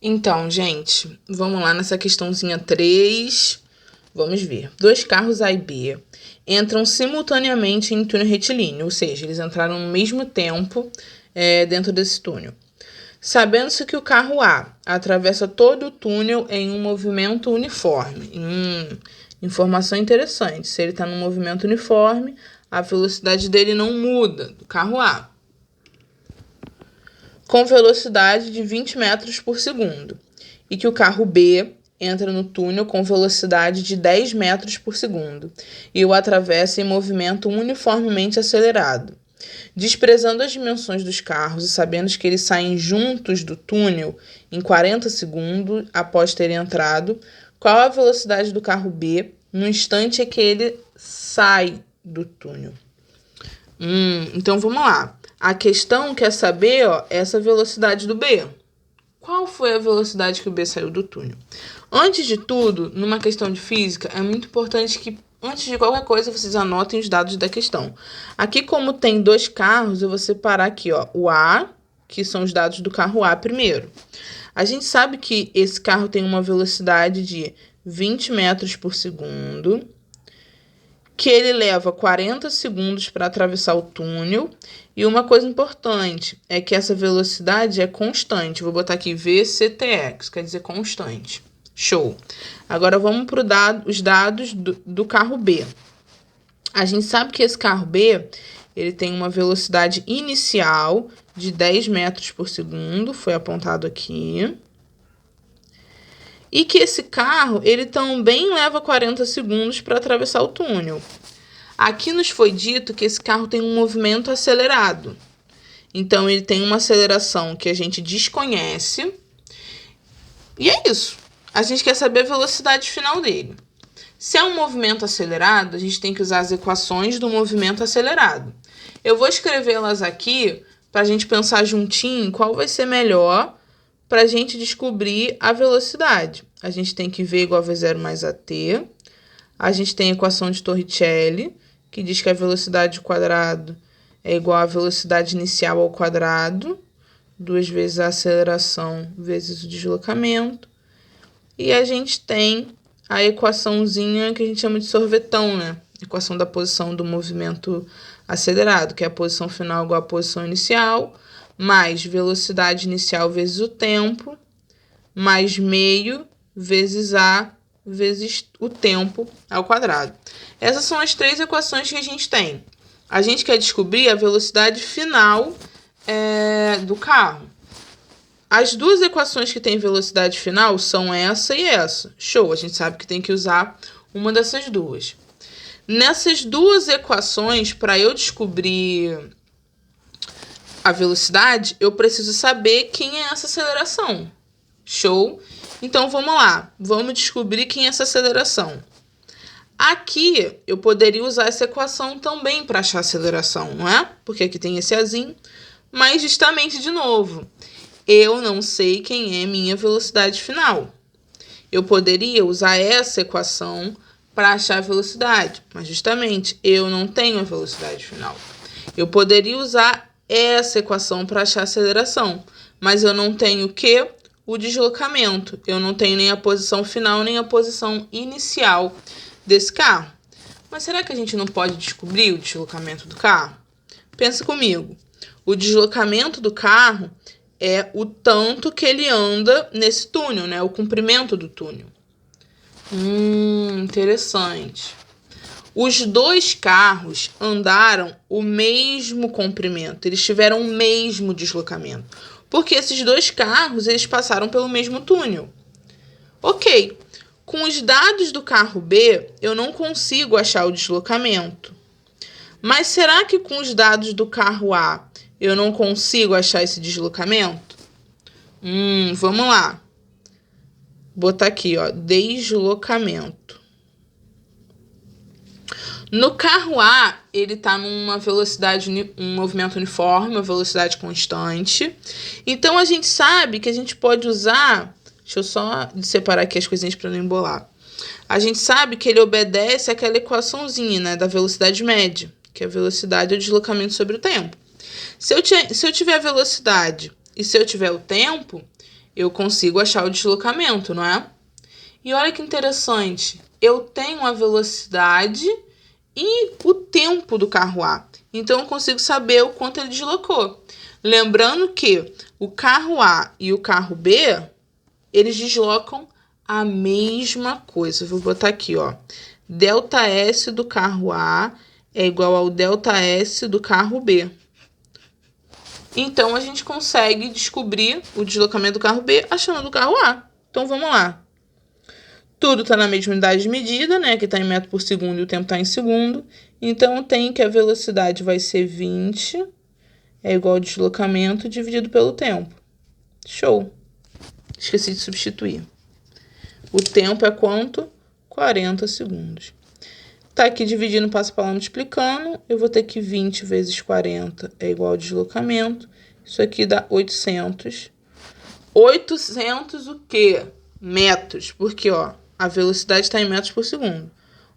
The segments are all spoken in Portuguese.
Então, gente, vamos lá nessa questãozinha 3. Vamos ver. Dois carros A e B entram simultaneamente em túnel retilíneo, ou seja, eles entraram no mesmo tempo dentro desse túnel. Sabendo-se que o carro A atravessa todo o túnel em um movimento uniforme. Informação interessante. Se ele está num movimento uniforme, a velocidade dele não muda, do carro A, com velocidade de 20 metros por segundo. E que o carro B entra no túnel com velocidade de 10 metros por segundo e o atravessa em movimento uniformemente acelerado. Desprezando as dimensões dos carros e sabendo que eles saem juntos do túnel em 40 segundos após terem entrado, qual a velocidade do carro B no instante em que ele sai do túnel? Então vamos lá. A questão quer saber essa velocidade do B. Qual foi a velocidade que o B saiu do túnel? Antes de tudo, numa questão de física, é muito importante que, antes de qualquer coisa, vocês anotem os dados da questão. Aqui, como tem dois carros, eu vou separar aqui o A, que são os dados do carro A primeiro. A gente sabe que esse carro tem uma velocidade de 20 metros por segundo, que ele leva 40 segundos para atravessar o túnel. E uma coisa importante é que essa velocidade é constante. Vou botar aqui VCTX, quer dizer constante. Show. Agora vamos para os dados do carro B. A gente sabe que esse carro B ele tem uma velocidade inicial de 10 metros por segundo, foi apontado aqui. E que esse carro ele também leva 40 segundos para atravessar o túnel. Aqui nos foi dito que esse carro tem um movimento acelerado. Então, ele tem uma aceleração que a gente desconhece. E é isso. A gente quer saber a velocidade final dele. Se é um movimento acelerado, a gente tem que usar as equações do movimento acelerado. Eu vou escrevê-las aqui para a gente pensar juntinho qual vai ser melhor para a gente descobrir a velocidade. A gente tem que V igual a V0 mais AT. A gente tem a equação de Torricelli, que diz que a velocidade ao quadrado é igual à velocidade inicial ao quadrado, 2 vezes a aceleração vezes o deslocamento. E a gente tem a equaçãozinha que a gente chama de sorvetão, né? Equação da posição do movimento acelerado, que é a posição final igual à posição inicial, mais velocidade inicial vezes o tempo, mais meio vezes A vezes o tempo ao quadrado. Essas são as três equações que a gente tem. A gente quer descobrir a velocidade final do carro. As duas equações que têm velocidade final são essa e essa. Show, a gente sabe que tem que usar uma dessas duas. Nessas duas equações, para eu descobrir a velocidade, eu preciso saber quem é essa aceleração. Show? Então, vamos lá. Vamos descobrir quem é essa aceleração. Aqui, eu poderia usar essa equação também para achar a aceleração, não é? Porque aqui tem esse Azinho. Mas, justamente, de novo, eu não sei quem é minha velocidade final. Eu poderia usar essa equação para achar a velocidade. Mas, justamente, eu não tenho a velocidade final. Eu poderia usar essa equação para achar a aceleração. Mas eu não tenho o quê? O deslocamento. Eu não tenho nem a posição final, nem a posição inicial desse carro. Mas será que a gente não pode descobrir o deslocamento do carro? Pensa comigo. O deslocamento do carro é o tanto que ele anda nesse túnel, né? O comprimento do túnel. Interessante. Os dois carros andaram o mesmo comprimento. Eles tiveram o mesmo deslocamento. Porque esses dois carros, eles passaram pelo mesmo túnel. Ok. Com os dados do carro B, eu não consigo achar o deslocamento. Mas será que com os dados do carro A, eu não consigo achar esse deslocamento? Vamos lá. Botar aqui, deslocamento. No carro A, ele está numa velocidade, um movimento uniforme, uma velocidade constante. Então, a gente sabe que a gente pode usar... Deixa eu só separar aqui as coisinhas para não embolar. A gente sabe que ele obedece àquela equaçãozinha, né, da velocidade média, que a velocidade é o deslocamento sobre o tempo. Se eu tiver a velocidade e se eu tiver o tempo, eu consigo achar o deslocamento, não é? E olha que interessante, eu tenho a velocidade e o tempo do carro A. Então, eu consigo saber o quanto ele deslocou. Lembrando que o carro A e o carro B, eles deslocam a mesma coisa. Vou botar aqui, ó. ΔS do carro A é igual ao ΔS do carro B. Então, a gente consegue descobrir o deslocamento do carro B achando do carro A. Então, vamos lá. Tudo está na mesma unidade de medida, né? Que está em metro por segundo e o tempo está em segundo. Então, tem que a velocidade vai ser 20, é igual ao deslocamento dividido pelo tempo. Show! Esqueci de substituir. O tempo é quanto? 40 segundos. Tá aqui dividindo passo a passo multiplicando. Eu vou ter que 20 vezes 40 é igual ao deslocamento. Isso aqui dá 800. 800 o quê? Metros. Porque, ó, a velocidade está em metros por segundo.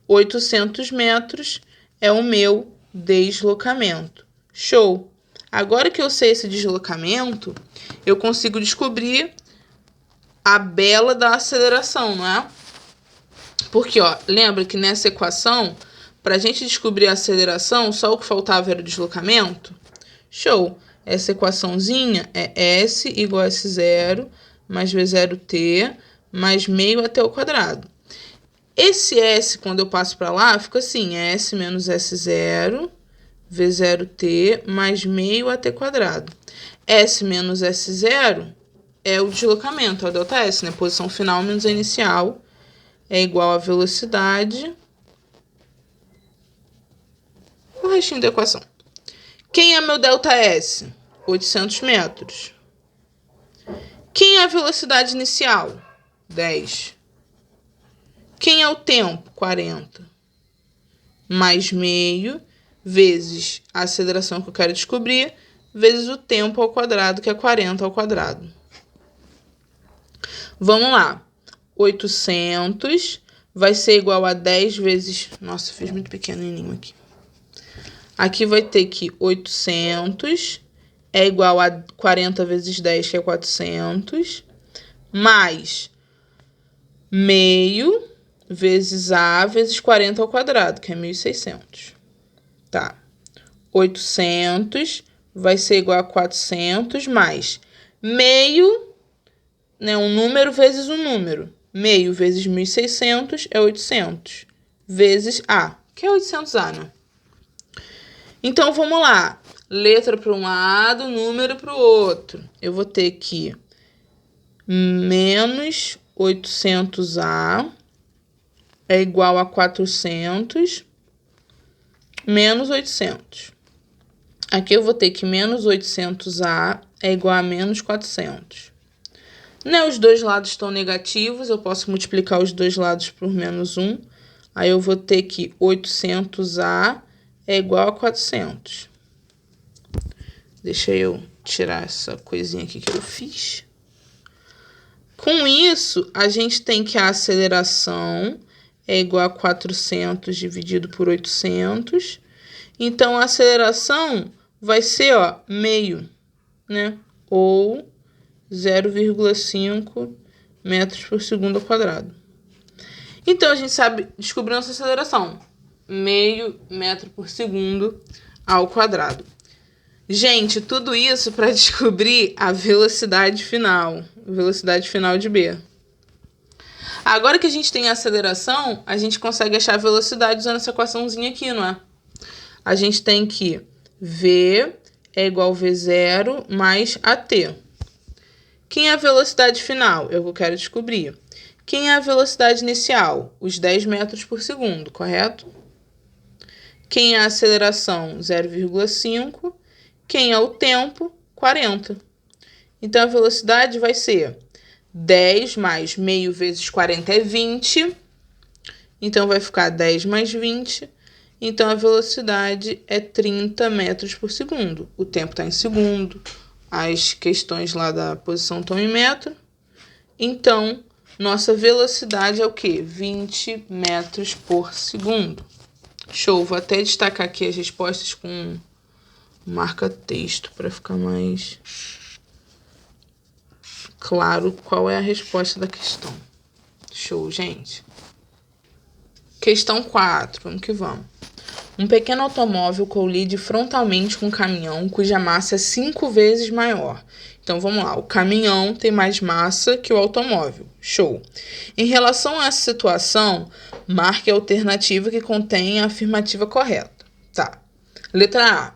800 metros é o meu deslocamento. Show! Agora que eu sei esse deslocamento, eu consigo descobrir a bela da aceleração, não é? Porque, ó, lembra que nessa equação, para a gente descobrir a aceleração, só o que faltava era o deslocamento? Show! Essa equaçãozinha é S igual a S0 mais V0t mais meio até o quadrado. Esse S, quando eu passo para lá, fica assim, S menos S0, V0t mais meio até quadrado. S menos S0 é o deslocamento, é o ΔS, né? Posição final menos a inicial é igual a velocidade. O restinho da equação. Quem é meu ΔS? 800 metros. Quem é a velocidade inicial? 10. Quem é o tempo? 40. Mais meio vezes a aceleração que eu quero descobrir, vezes o tempo ao quadrado, que é 40 ao quadrado. Vamos lá. 800 vai ser igual a 10 vezes... Nossa, fiz muito pequenininho aqui. Aqui vai ter que 800 é igual a 40 vezes 10, que é 400, mais meio vezes A vezes 40 ao quadrado, que é 1.600. Tá. 800 vai ser igual a 400 mais meio, né, um número vezes um número. Meio vezes 1.600 é 800, vezes A, que é 800A, né? Então, vamos lá. Letra para um lado, número para o outro. Eu vou ter que menos 800A é igual a 400 menos 800. Aqui eu vou ter que menos 800A é igual a menos 400. Né, os dois lados estão negativos, eu posso multiplicar os dois lados por menos 1. Aí eu vou ter que 800A é igual a 400. Deixa eu tirar essa coisinha aqui que eu fiz. Com isso, a gente tem que a aceleração é igual a 400 dividido por 800. Então, a aceleração vai ser, ó, meio, né? Ou 0,5 metros por segundo ao quadrado. Então, a gente sabe descobrir nossa aceleração. Meio metro por segundo ao quadrado. Gente, tudo isso para descobrir a velocidade final de B. Agora que a gente tem a aceleração, a gente consegue achar a velocidade usando essa equaçãozinha aqui, não é? A gente tem que V é igual a V0 mais AT. Quem é a velocidade final? Eu quero descobrir. Quem é a velocidade inicial? Os 10 metros por segundo, correto? Quem é a aceleração? 0,5. Quem é o tempo? 40. Então, a velocidade vai ser 10 mais meio vezes 40 é 20. Então, vai ficar 10 mais 20. Então, a velocidade é 30 metros por segundo. O tempo está em segundo. As questões lá da posição estão em metro. Então, nossa velocidade é o quê? 20 metros por segundo. Show. Vou até destacar aqui as respostas com marca-texto para ficar mais claro qual é a resposta da questão. Show, gente. Questão 4, vamos que vamos. Um pequeno automóvel colide frontalmente com um caminhão cuja massa é 5 vezes maior. Então, vamos lá. O caminhão tem mais massa que o automóvel. Show. Em relação a essa situação, marque a alternativa que contém a afirmativa correta. Tá. Letra A.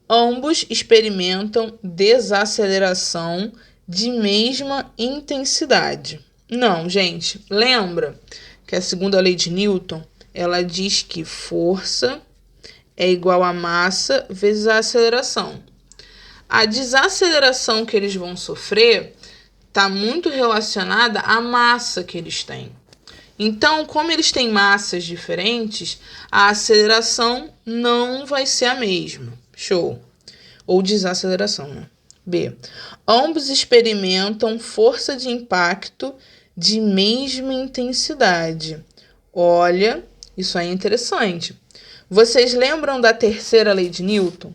Ambos experimentam desaceleração de mesma intensidade. Não, gente. Lembra que a segunda lei de Newton, ela diz que força é igual a massa vezes a aceleração. A desaceleração que eles vão sofrer está muito relacionada à massa que eles têm. Então, como eles têm massas diferentes, a aceleração não vai ser a mesma. Show. Ou desaceleração, né? B. Ambos experimentam força de impacto de mesma intensidade. Olha, isso aí é interessante. Vocês lembram da terceira lei de Newton?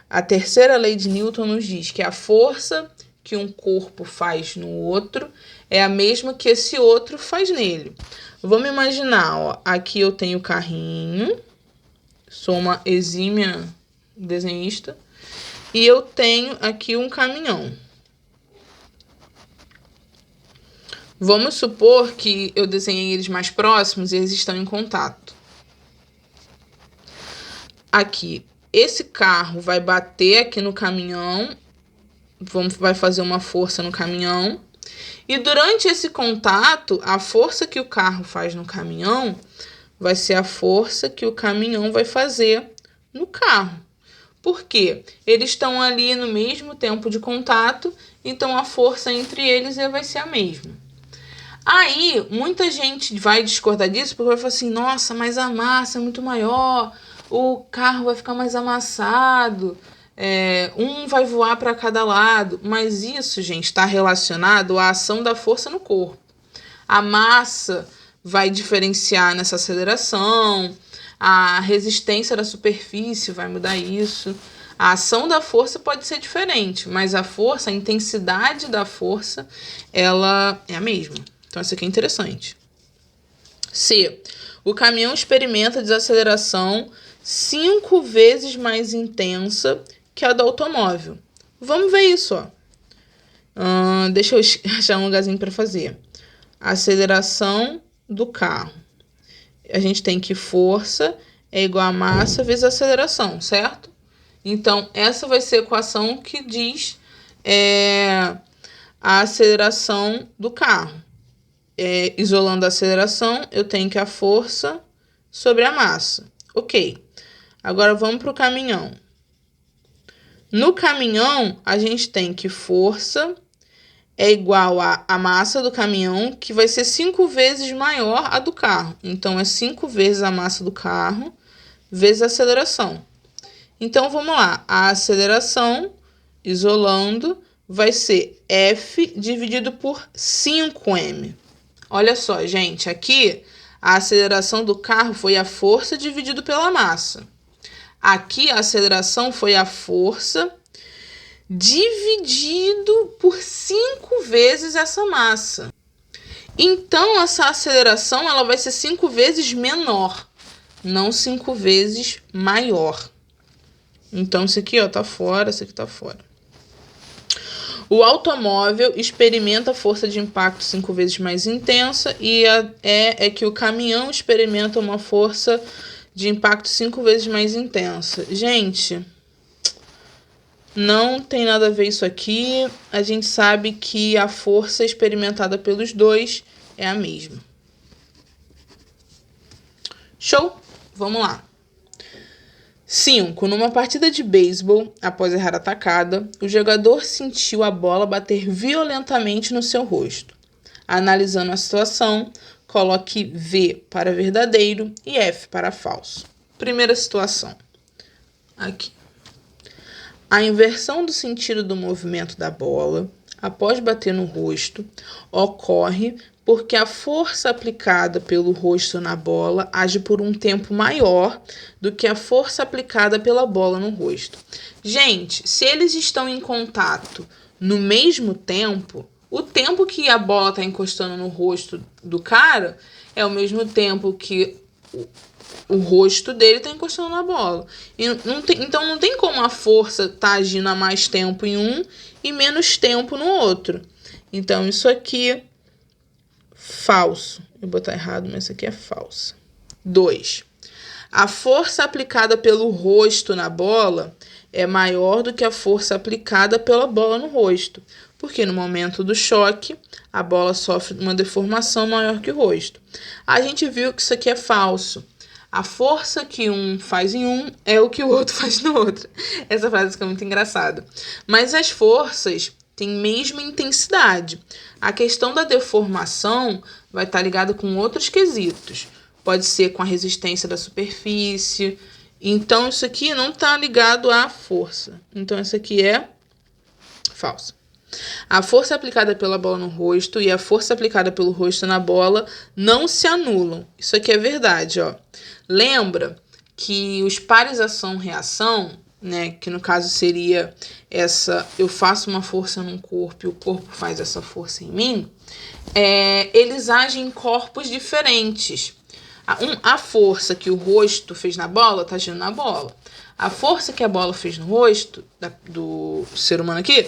A terceira lei de Newton nos diz que a força que um corpo faz no outro é a mesma que esse outro faz nele. Vamos imaginar, ó, aqui eu tenho o carrinho, sou uma exímia desenhista, e eu tenho aqui um caminhão. Vamos supor que eu desenhei eles mais próximos e eles estão em contato. Aqui, esse carro vai bater aqui no caminhão, vai fazer uma força no caminhão, e durante esse contato, a força que o carro faz no caminhão vai ser a força que o caminhão vai fazer no carro. Por quê? Eles estão ali no mesmo tempo de contato, então a força entre eles vai ser a mesma. Aí, muita gente vai discordar disso porque vai falar assim, nossa, mas a massa é muito maior, o carro vai ficar mais amassado, um vai voar para cada lado. Mas isso, gente, está relacionado à ação da força no corpo. A massa vai diferenciar nessa aceleração, a resistência da superfície vai mudar isso. A ação da força pode ser diferente, mas a força, a intensidade da força, ela é a mesma. Então, isso aqui é interessante. C. O caminhão experimenta desaceleração 5 vezes mais intensa que a do automóvel. Vamos ver isso, ó. Deixa eu achar um lugarzinho para fazer. Aceleração do carro. A gente tem que força é igual a massa vezes aceleração, certo? Então, essa vai ser a equação que diz a aceleração do carro. Isolando a aceleração, eu tenho que a força sobre a massa. Ok. Agora, vamos para o caminhão. No caminhão, a gente tem que força é igual a massa do caminhão, que vai ser 5 vezes maior a do carro. Então, é 5 vezes a massa do carro vezes a aceleração. Então, vamos lá. A aceleração, isolando, vai ser F dividido por 5m. Olha só, gente. Aqui, a aceleração do carro foi a força dividido pela massa. Aqui, a aceleração foi a força dividido por 5 vezes essa massa. Então, essa aceleração ela vai ser 5 vezes menor, não 5 vezes maior. Então, isso aqui tá fora, isso aqui tá fora. O automóvel experimenta força de impacto 5 vezes mais intensa e é que o caminhão experimenta uma força de impacto 5 vezes mais intensa. Gente, não tem nada a ver isso aqui. A gente sabe que a força experimentada pelos dois é a mesma. Show? Vamos lá. 5. Numa partida de beisebol, após errar a tacada, o jogador sentiu a bola bater violentamente no seu rosto. Analisando a situação, coloque V para verdadeiro e F para falso. Primeira situação. Aqui. A inversão do sentido do movimento da bola, após bater no rosto, ocorre porque a força aplicada pelo rosto na bola age por um tempo maior do que a força aplicada pela bola no rosto. Gente, se eles estão em contato no mesmo tempo, O tempo que a bola está encostando no rosto do cara é o mesmo tempo que o rosto dele está encostando na bola. Então não tem como a força tá agindo há mais tempo em um e menos tempo no outro. Então isso aqui, falso. Eu vou botar errado, mas isso aqui é falso. 2. A força aplicada pelo rosto na bola é maior do que a força aplicada pela bola no rosto, porque no momento do choque, a bola sofre uma deformação maior que o rosto. A gente viu que isso aqui é falso. A força que um faz em um é o que o outro faz no outro. Essa frase fica muito engraçada. Mas as forças têm mesma intensidade. A questão da deformação vai estar ligada com outros quesitos. Pode ser com a resistência da superfície. Então, isso aqui não está ligado à força. Então, isso aqui é falso. A força aplicada pela bola no rosto e a força aplicada pelo rosto na bola não se anulam. Isso aqui é verdade, ó. Lembra que os pares ação-reação, né, que no caso seria eu faço uma força num corpo e o corpo faz essa força em mim, eles agem em corpos diferentes. A força que o rosto fez na bola está agindo na bola. A força que a bola fez no rosto do ser humano aqui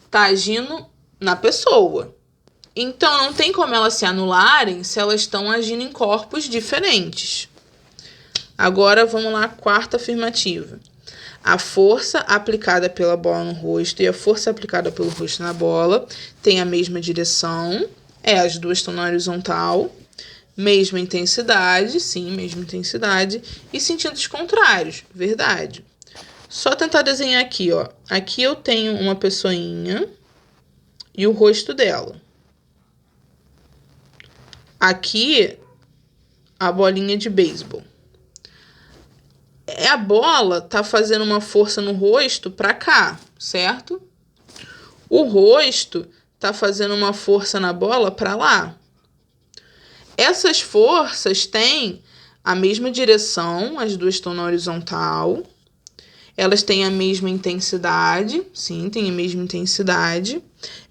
está agindo na pessoa. Então, não tem como elas se anularem se elas estão agindo em corpos diferentes. Agora, vamos lá, quarta afirmativa. A força aplicada pela bola no rosto e a força aplicada pelo rosto na bola têm a mesma direção. As duas estão na horizontal. Mesma intensidade, sim, mesma intensidade. E sentidos contrários, verdade. Só tentar desenhar aqui, ó. Aqui eu tenho uma pessoinha e o rosto dela. Aqui, a bolinha de beisebol. A bola tá fazendo uma força no rosto pra cá, certo? O rosto tá fazendo uma força na bola pra lá. Essas forças têm a mesma direção, as duas estão na horizontal. Elas têm a mesma intensidade, sim, tem a mesma intensidade.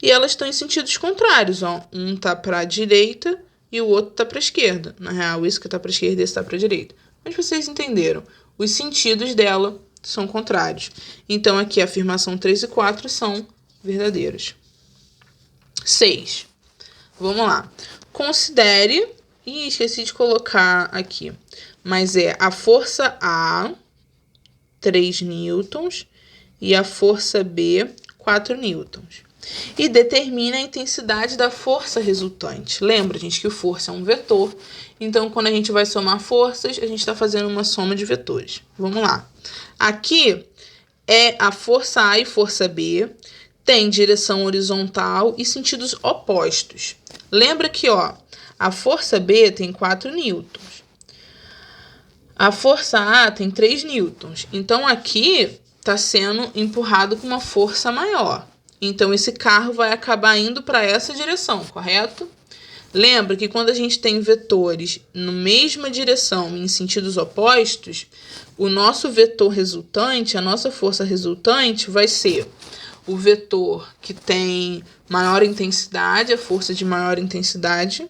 E elas estão em sentidos contrários, ó. Um tá para a direita e o outro tá para a esquerda. Na real, isso que tá para a esquerda e esse tá para a direita. Mas vocês entenderam. Os sentidos dela são contrários. Então, aqui a afirmação 3 e 4 são verdadeiras. 6. Vamos lá. Considere... esqueci de colocar aqui. Mas a força A, 3 newtons, e a força B, 4 newtons. E determina a intensidade da força resultante. Lembra, gente, que força é um vetor. Então, quando a gente vai somar forças, a gente está fazendo uma soma de vetores. Vamos lá. Aqui é a força A e força B. Tem direção horizontal e sentidos opostos. Lembra que, ó, a força B tem 4 newtons. A força A tem 3 newtons. Então, aqui está sendo empurrado com uma força maior. Então, esse carro vai acabar indo para essa direção, correto? Lembra que quando a gente tem vetores na mesma direção e em sentidos opostos, o nosso vetor resultante, a nossa força resultante, vai ser o vetor que tem maior intensidade, a força de maior intensidade,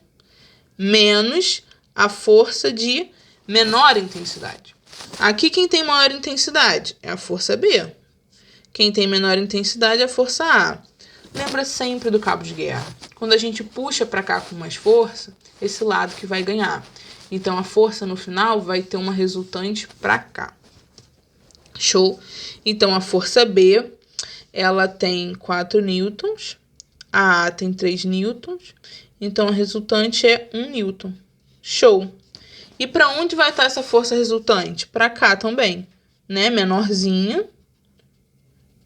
menos a força de menor intensidade. Aqui, quem tem maior intensidade é a força B. Quem tem menor intensidade é a força A. Lembra sempre do cabo de guerra. Quando a gente puxa para cá com mais força, esse lado que vai ganhar. Então, a força no final vai ter uma resultante para cá. Show? Então, a força B, ela tem 4 newtons. A A tem 3 newtons. Então, a resultante é 1 newton. Show! E para onde vai estar essa força resultante? Para cá também, né? Menorzinha,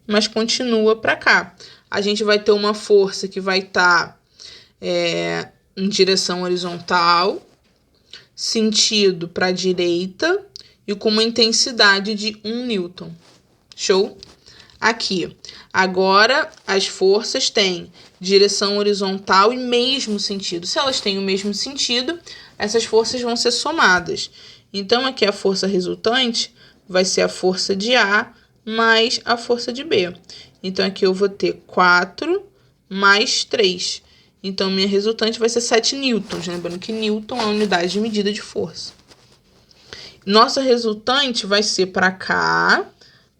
mas continua para cá. A gente vai ter uma força que vai estar em direção horizontal, sentido para a direita e com uma intensidade de 1 newton. Show? Aqui. Agora, as forças têm direção horizontal e mesmo sentido. Se elas têm o mesmo sentido, essas forças vão ser somadas. Então, aqui a força resultante vai ser a força de A mais a força de B. Então, aqui eu vou ter 4 mais 3. Então, minha resultante vai ser 7 newtons. Lembrando que newton é a unidade de medida de força. Nossa resultante vai ser para cá.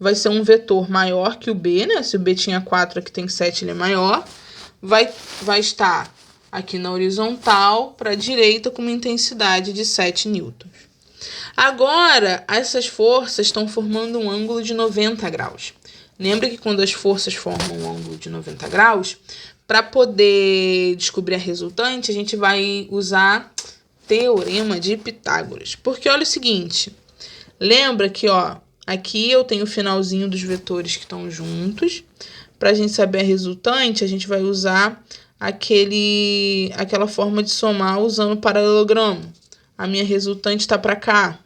Vai ser um vetor maior que o B, né? Se o B tinha 4, aqui tem 7, ele é maior. Vai estar aqui na horizontal para a direita com uma intensidade de 7 newtons. Agora, essas forças estão formando um ângulo de 90 graus. Lembra que quando as forças formam um ângulo de 90 graus, para poder descobrir a resultante, a gente vai usar Teorema de Pitágoras. Porque olha o seguinte, lembra que ó, aqui eu tenho o finalzinho dos vetores que estão juntos. Para a gente saber a resultante, a gente vai usar aquela forma de somar usando o paralelogramo. A minha resultante está para cá.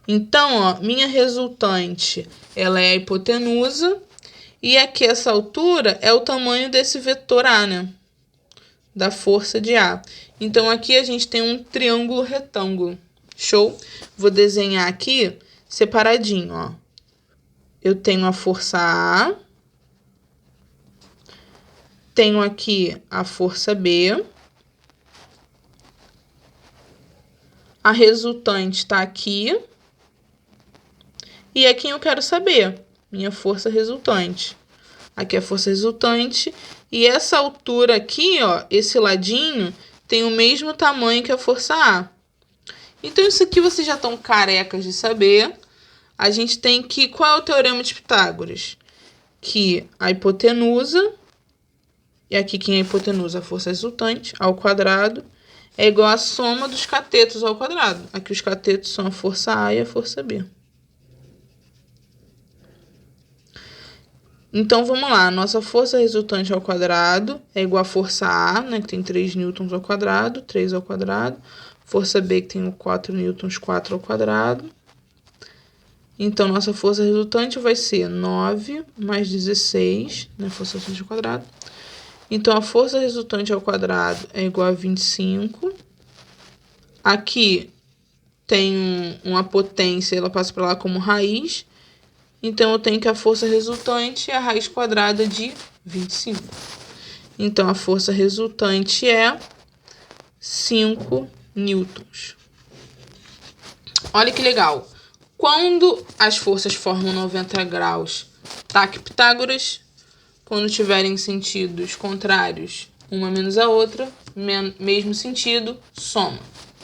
Então, ó, minha resultante, ela é a hipotenusa. E aqui, essa altura, é o tamanho desse vetor A, né? Da força de A. Então, aqui a gente tem um triângulo retângulo. Show? Vou desenhar aqui separadinho, ó. Eu tenho a força A. Tenho aqui a força B. A resultante está aqui. E é quem eu quero saber. Minha força resultante. Aqui é a força resultante. E essa altura aqui, ó, esse ladinho, tem o mesmo tamanho que a força A. Então, isso aqui vocês já estão carecas de saber. A gente tem que... Qual é o teorema de Pitágoras? Que a hipotenusa, e aqui quem é a hipotenusa? A força resultante, ao quadrado, é igual à soma dos catetos ao quadrado. Aqui os catetos são a força A e a força B. Então, vamos lá. Nossa força resultante ao quadrado é igual à força A, né, que tem 3 newtons ao quadrado, 3 ao quadrado. Força B, que tem 4 newtons, 4 ao quadrado. Então, nossa força resultante vai ser 9 mais 16, né, força resultante ao quadrado. Então, a força resultante ao quadrado é igual a 25. Aqui tem uma potência, ela passa para lá como raiz. Então, eu tenho que a força resultante é a raiz quadrada de 25. Então, a força resultante é 5 newtons. Olha que legal. Quando as forças formam 90 graus, taque Pitágoras. Quando tiverem sentidos contrários, uma menos a outra, mesmo sentido, soma.